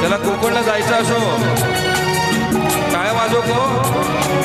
त्याला कोकणला जायचं असो काय वाजव को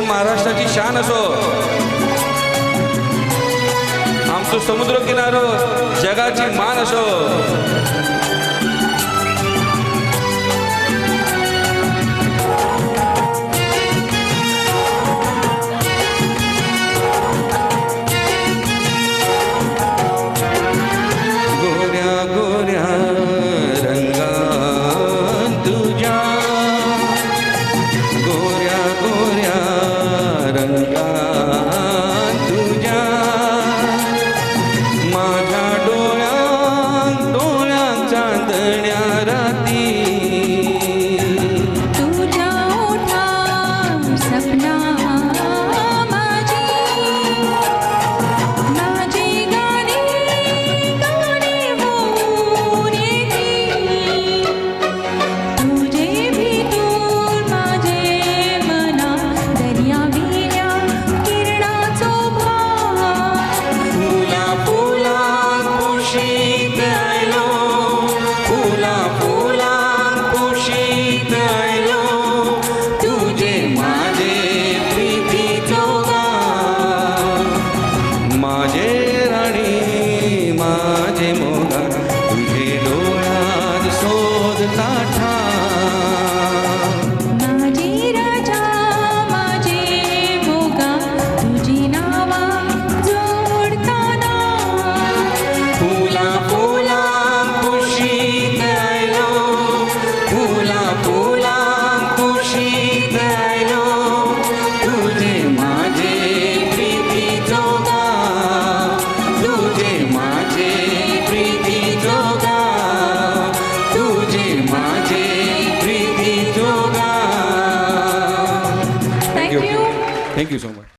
महाराष्ट्राची शान असो आमचो समुद्र किनारो जगाची मान असो गोऱ्या गोऱ्या रंगा तुझ्या गोऱ्या गोऱ्या रंगा तुझ्या माझ्या डोळ्यात डोळ्यात चांदण्या राती तुझ्या ओठात सपना माझी माझी गाणी गाणी होऊन येती तुझे भीतून माझे मना दर्या विल्या किरणाचो भाव फुला फुला कुशीत आयलो फुला फुला कुशीत आयलो तुझे माझे प्रीतीचो गाव माझे राणी माझे मोगा तुझे डोळ्यात शोधता माझी राजा माझे मोगा तुझी नावा जोडताना फुला फुला कुशीत आयलो फुला फुला कुशीत आयलो तुझे माझे प्रीतीचो गाव तुझे माझे प्रीतीचो गाव तुझे माझे प्रीतीचो गाव थँक्यू थँक्यू सो मच